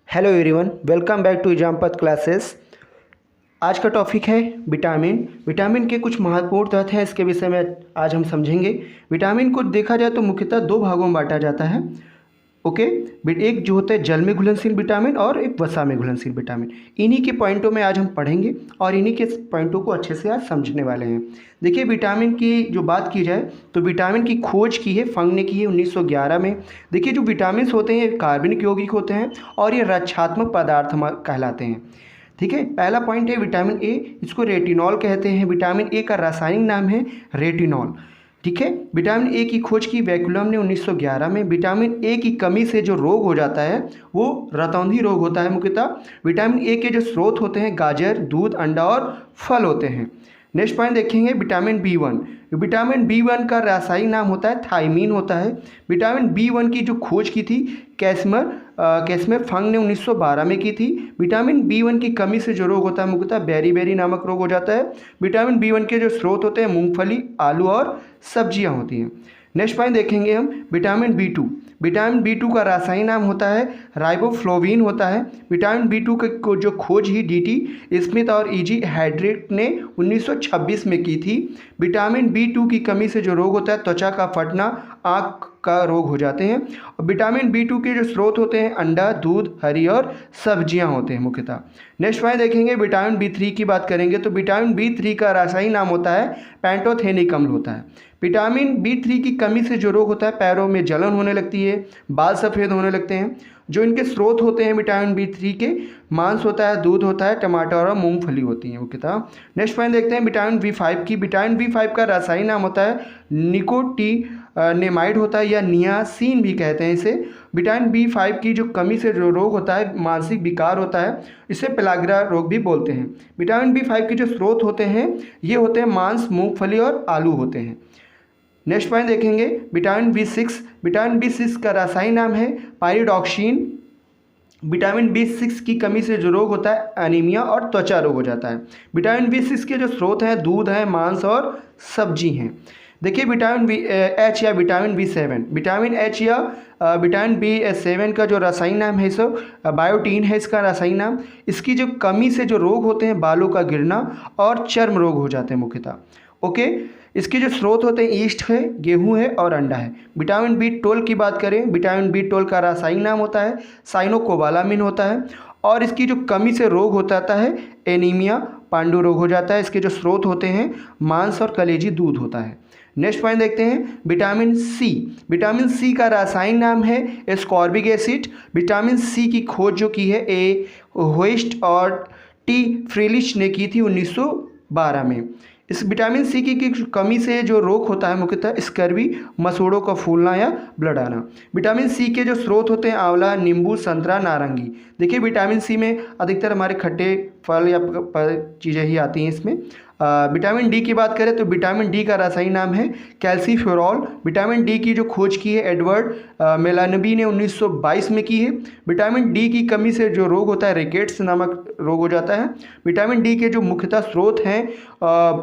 Hello everyone, welcome back to Exampath classes. आज का topic है विटामिन। विटामिन के कुछ महत्वपूर्ण तथ्य हैं, इसके विषय में आज हम समझेंगे। विटामिन को देखा जाए तो मुख्यतः दो भागों में बांटा जाता है। ओके, एक जो होता है जल में घुलनशील विटामिन और एक वसा में घुलनशील विटामिन। इन्हीं के पॉइंटों में आज हम पढ़ेंगे और इन्हीं के पॉइंटों को अच्छे से आज समझने वाले हैं। देखिए, विटामिन की जो बात की जाए तो विटामिन की खोज की है फंग ने की है 1911 में। देखिए, जो विटामिन होते हैं ये कार्बनिक यौगिक होते हैं और ये रक्षात्मक पदार्थ कहलाते हैं। ठीक है, पहला पॉइंट है विटामिन ए, इसको रेटिनॉल कहते हैं। विटामिन ए का रासायनिक नाम है रेटिनॉल। ठीक है, विटामिन ए की खोज की वैकुलम ने 1911 में। विटामिन ए की कमी से जो रोग हो जाता है वो रतौंधी रोग होता है मुख्यतः। विटामिन ए के जो स्रोत होते हैं गाजर, दूध, अंडा और फल होते हैं। नेक्स्ट पॉइंट देखेंगे विटामिन बी1। विटामिन बी1 का रासायनिक नाम होता है थायमीन होता है। विटामिन बी1 की जो खोज की थी कैस्मर फंग ने 1912 में की थी। विटामिन बी1 की कमी से जो रोग होता है मुख्यतः बेरी नामक रोग हो जाता है। विटामिन बी1 के जो स्रोत होते हैं मूंगफली, आलू और सब्जियां होती हैं। नेक्स्ट पॉइंट देखेंगे हम विटामिन बी2। विटामिन बी2 का रासायनिक नाम होता है राइबोफ्लोविन होता है। विटामिन बी2 को जो खोज ही डीटी स्मिथ और ईजी हैड्रिक ने 1926 में की थी। विटामिन बी2 की कमी से जो रोग होता है त्वचा का फटना, आँख का रोग हो जाते हैं। और विटामिन बी2 के जो स्रोत होते हैं अंडा, दूध, हरी और सब्जियां होते हैं मुख्यतः। नेक्स्ट पॉइंट देखेंगे विटामिन बी3 की बात करेंगे तो विटामिन बी3 का रासायनिक नाम होता है पैंटोथेनिक अम्ल होता है। विटामिन बी3 की कमी से जो रोग होता है पैरों में जलन होने लगती है, बाल सफ़ेद होने लगते हैं। जो इनके स्रोत होते हैं विटामिन बी3 के मांस होता है, दूध होता है, टमाटर और मूंगफली होती है मुख्यतः। नेक्स्ट पॉइंट देखते हैं विटामिन बी5 की। विटामिन बी5 का रासायनिक नाम होता है निकोटिनेमाइड होता है या नियासिन भी कहते हैं इसे। विटामिन बी5 की जो कमी से जो रोग होता है मानसिक विकार होता है, इसे पेलाग्रा रोग भी बोलते हैं। विटामिन बी5 के जो स्रोत होते हैं ये होते हैं मांस, मूंगफली और आलू होते हैं। नेक्स्ट पॉइंट देखेंगे विटामिन बी6। विटामिन बी6 का रासायनिक नाम है पायरिडॉक्सिन। विटामिन बी6 की कमी से जो रोग होता है एनीमिया और त्वचा रोग हो जाता है। विटामिन बी6 के जो स्रोत हैं दूध है, मांस और सब्जी हैं। देखिए, विटामिन एच या विटामिन बी7। विटामिन एच या विटामिन बी7 का जो रासायनिक नाम है इसे बायोटीन है इसका रासायनिक नाम। इसकी जो कमी से जो रोग होते हैं बालों का गिरना और चर्म रोग हो जाते हैं मुख्यतः। ओके, इसके जो स्रोत होते हैं ईस्ट है, गेहूं है और अंडा है। विटामिन बी12 की बात करें, विटामिन बी12 का रासायनिक नाम होता है साइनोकोबालामिन होता है और इसकी जो कमी से रोग होता है एनीमिया, पांडु रोग हो जाता है। इसके जो स्रोत होते हैं मांस और कलेजी दूध होता है। नेक्स्ट पॉइंट देखते हैं विटामिन सी। विटामिन सी का रासायनिक नाम है एस्कॉर्बिक एसिड। विटामिन सी की खोज जो की है ए होइस्ट और टी फ्रीलिच ने की थी 1912 में। इस विटामिन सी की कमी से जो रोग होता है मुख्यतः स्कर्वी, मसूड़ों का फूलना या ब्लड आना। विटामिन सी के जो स्रोत होते हैं आंवला, नींबू, संतरा, नारंगी। देखिए, विटामिन सी में अधिकतर हमारे खट्टे फल या चीज़ें ही आती हैं इसमें। विटामिन डी की बात करें तो विटामिन डी का रासायनिक नाम है कैल्सीफ्लोरोल। विटामिन डी की जो खोज की है एडवर्ड मेलानबी ने 1922 में की है। विटामिन डी की कमी से जो रोग होता है रिकेट्स नामक रोग हो जाता है। विटामिन डी के जो मुख्यतः स्रोत हैं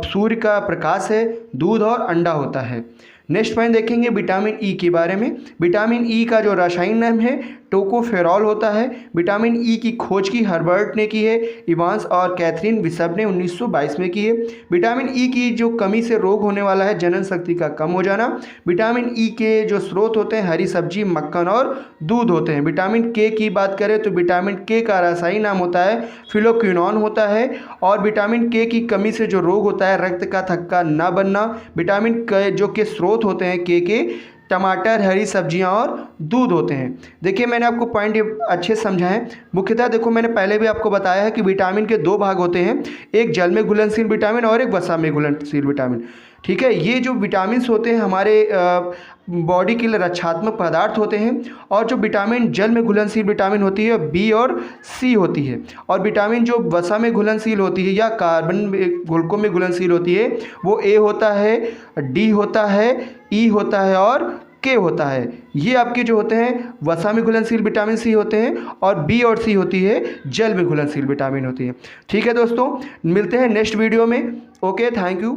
सूर्य का प्रकाश है, दूध और अंडा होता है। नेक्स्ट पॉइंट देखेंगे विटामिन ई के बारे में। विटामिन ई का जो रासायनिक नाम है टोकोफेरॉल होता है। विटामिन ई की खोज की हर्बर्ट ने की है, इवांस और कैथरीन बिशप ने 1922 में की है। विटामिन ई की जो कमी से रोग होने वाला है जनन शक्ति का कम हो जाना। विटामिन ई के जो स्रोत होते हैं हरी सब्जी, मक्खन और दूध होते हैं। विटामिन के की बात करें तो विटामिन के का रासायनिक नाम होता है फिलोक्विनोन होता है और विटामिन के की कमी से जो रोग होता है रक्त का थक्का न बनना। विटामिन के जो के स्रोत होते हैं के टमाटर, हरी सब्जियां और दूध होते हैं। देखिए, मैंने आपको पॉइंट अच्छे समझाएं। मुख्यतः देखो, मैंने पहले भी आपको बताया है कि विटामिन के दो भाग होते हैं, एक जल में घुलनशील विटामिन और एक वसा में घुलनशील विटामिन। ठीक है, ये जो विटामिन होते हैं हमारे बॉडी के लिए रक्षात्मक पदार्थ होते हैं और जो विटामिन जल में घुलनशील विटामिन होती है बी और सी होती है और विटामिन जो वसा में घुलनशील होती है या कार्बन घुलकों में घुलनशील होती है वो ए होता है, डी होता है, ई होता है और के होता है। ये आपके जो होते हैं वसा में घुलनशील विटामिन सी होते हैं और बी और सी होती है जल में घुलनशील विटामिन होती है। ठीक है दोस्तों, मिलते हैं नेक्स्ट वीडियो में। Okay, thank you.